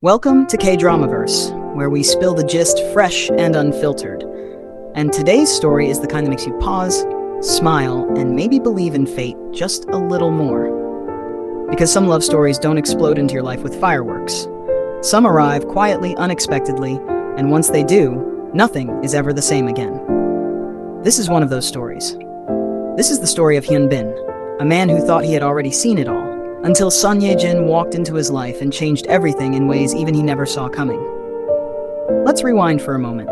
Welcome to KDramaVerse, where we spill the gist fresh and unfiltered. And today's story is the kind that makes you pause, smile, and maybe believe in fate just a little more. Because some love stories don't explode into your life with fireworks. Some arrive quietly, unexpectedly, and once they do, nothing is ever the same again. This is one of those stories. This is the story of Hyun, a man who thought he had already seen it all, until Son Ye-jin walked into his life and changed everything in ways even he never saw coming. Let's rewind for a moment.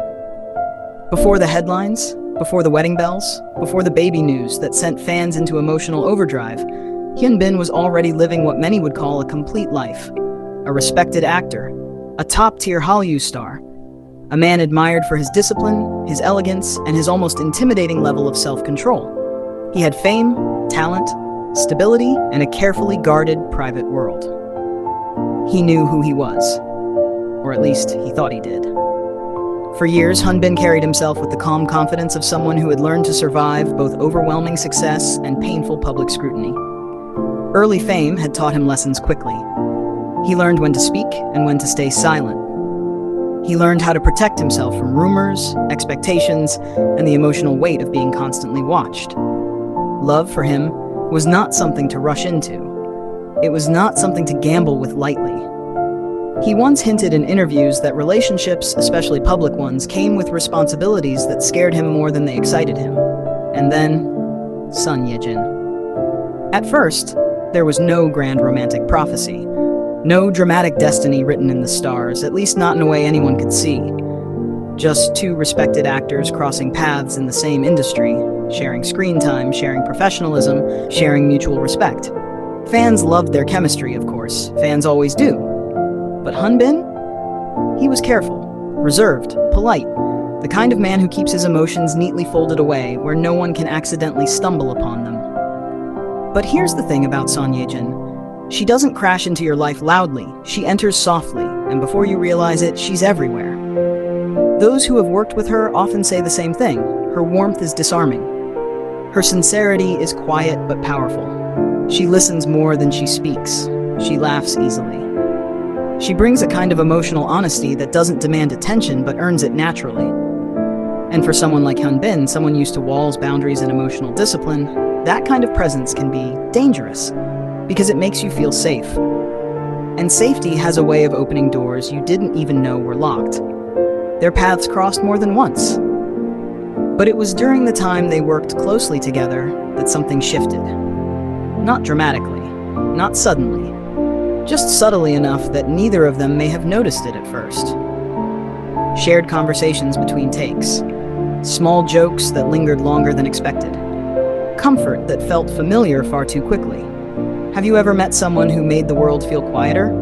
Before the headlines, before the wedding bells, before the baby news that sent fans into emotional overdrive, Hyun was already living what many would call a complete life. A respected actor, a top-tier Hallyu star, a man admired for his discipline, his elegance, and his almost intimidating level of self-control. He had fame, talent, stability, and a carefully guarded private world. He knew who he was, or at least he thought he did. For years, Hyun carried himself with the calm confidence of someone who had learned to survive both overwhelming success and painful public scrutiny. Early fame had taught him lessons quickly. He learned when to speak and when to stay silent. He learned how to protect himself from rumors, expectations, and the emotional weight of being constantly watched. Love for him was not something to rush into. It was not something to gamble with lightly. He once hinted in interviews that relationships, especially public ones, came with responsibilities that scared him more than they excited him. And then, Son Ye-jin. At first, there was no grand romantic prophecy, no dramatic destiny written in the stars, at least not in a way anyone could see. Just two respected actors crossing paths in the same industry, sharing screen time, sharing professionalism, sharing mutual respect. Fans loved their chemistry, of course. Fans always do. But Hyun? He was careful, reserved, polite, the kind of man who keeps his emotions neatly folded away where no one can accidentally stumble upon them. But here's the thing about Son Ye-jin. She doesn't crash into your life loudly. She enters softly, and before you realize it, she's everywhere. Those who have worked with her often say the same thing. Her warmth is disarming. Her sincerity is quiet but powerful. She listens more than she speaks. She laughs easily. She brings a kind of emotional honesty that doesn't demand attention but earns it naturally. And for someone like Hyun, someone used to walls, boundaries, and emotional discipline, that kind of presence can be dangerous because it makes you feel safe. And safety has a way of opening doors you didn't even know were locked. Their paths crossed more than once. But it was during the time they worked closely together that something shifted. Not dramatically, not suddenly, just subtly enough that neither of them may have noticed it at first. Shared conversations between takes, small jokes that lingered longer than expected, comfort that felt familiar far too quickly. Have you ever met someone who made the world feel quieter?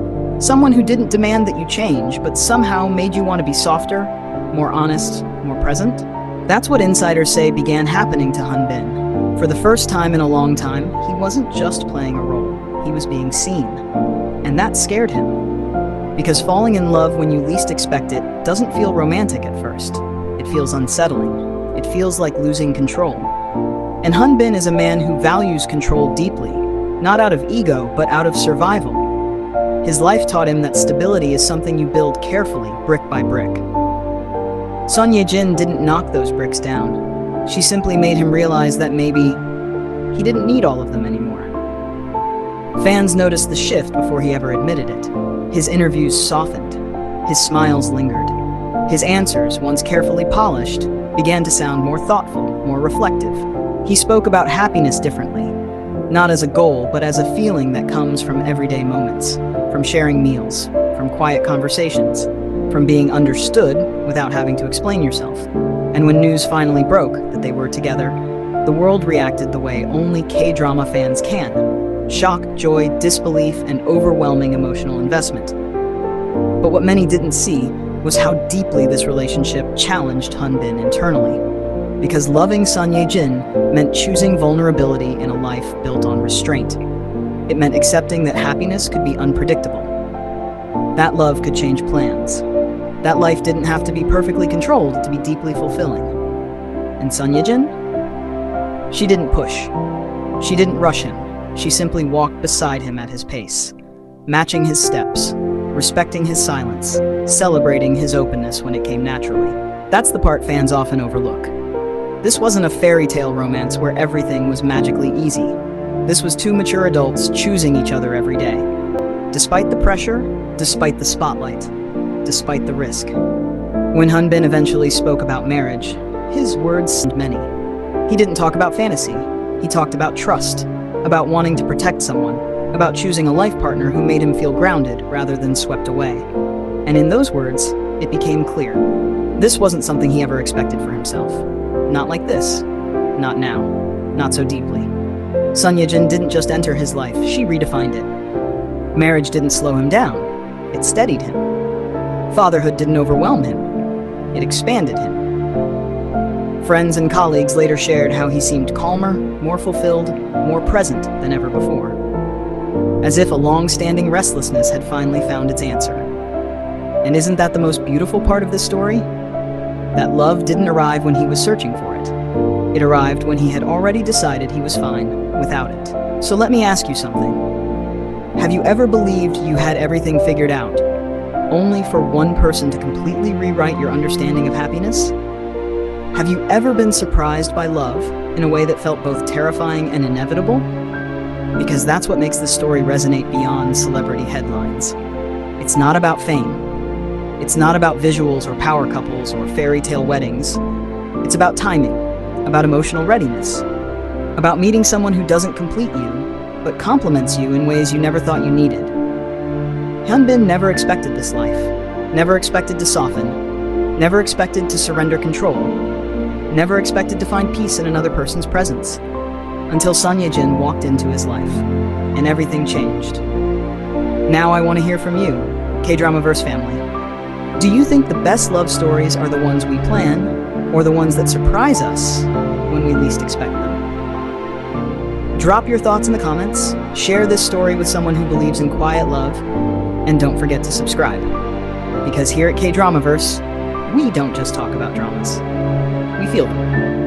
Someone who didn't demand that you change, but somehow made you want to be softer, more honest, more present? That's what insiders say began happening to Hyun. For the first time in a long time, he wasn't just playing a role, he was being seen. And that scared him. Because falling in love when you least expect it doesn't feel romantic at first. It feels unsettling. It feels like losing control. And Hyun is a man who values control deeply, not out of ego, but out of survival. His life taught him that stability is something you build carefully, brick by brick. Son Ye-jin didn't knock those bricks down. She simply made him realize that maybe he didn't need all of them anymore. Fans noticed the shift before he ever admitted it. His interviews softened. His smiles lingered. His answers, once carefully polished, began to sound more thoughtful, more reflective. He spoke about happiness differently, not as a goal, but as a feeling that comes from everyday moments, from sharing meals, from quiet conversations, from being understood without having to explain yourself. And when news finally broke that they were together, the world reacted the way only K-drama fans can. Shock, joy, disbelief, and overwhelming emotional investment. But what many didn't see was how deeply this relationship challenged Hyun internally. Because loving Son Ye-jin meant choosing vulnerability in a life built on restraint. It meant accepting that happiness could be unpredictable. That love could change plans. That life didn't have to be perfectly controlled to be deeply fulfilling. And Son Ye-jin? She didn't push. She didn't rush him. She simply walked beside him at his pace, matching his steps, respecting his silence, celebrating his openness when it came naturally. That's the part fans often overlook. This wasn't a fairy tale romance where everything was magically easy. This was two mature adults choosing each other every day. Despite the pressure, despite the spotlight, despite the risk. When Hyun eventually spoke about marriage, his words seemed many. He didn't talk about fantasy. He talked about trust, about wanting to protect someone, about choosing a life partner who made him feel grounded rather than swept away. And in those words, it became clear. This wasn't something he ever expected for himself. Not like this. Not now. Not so deeply. Son Ye-jin didn't just enter his life, she redefined it. Marriage didn't slow him down. It steadied him. Fatherhood didn't overwhelm him. It expanded him. Friends and colleagues later shared how he seemed calmer, more fulfilled, more present than ever before. As if a long-standing restlessness had finally found its answer. And isn't that the most beautiful part of this story? That love didn't arrive when he was searching for it. It arrived when he had already decided he was fine without it. So let me ask you something. Have you ever believed you had everything figured out, only for one person to completely rewrite your understanding of happiness? Have you ever been surprised by love in a way that felt both terrifying and inevitable? Because that's what makes this story resonate beyond celebrity headlines. It's not about fame. It's not about visuals or power couples or fairy tale weddings. It's about timing, about emotional readiness, about meeting someone who doesn't complete you, but complements you in ways you never thought you needed. Hyun never expected this life, never expected to soften, never expected to surrender control, never expected to find peace in another person's presence, until Son Ye-jin walked into his life, and everything changed. Now I want to hear from you, KDramaVerse family. Do you think the best love stories are the ones we plan, or the ones that surprise us when we least expect them? Drop your thoughts in the comments, share this story with someone who believes in quiet love, and don't forget to subscribe. Because here at KDramaVerse, we don't just talk about dramas. We feel them.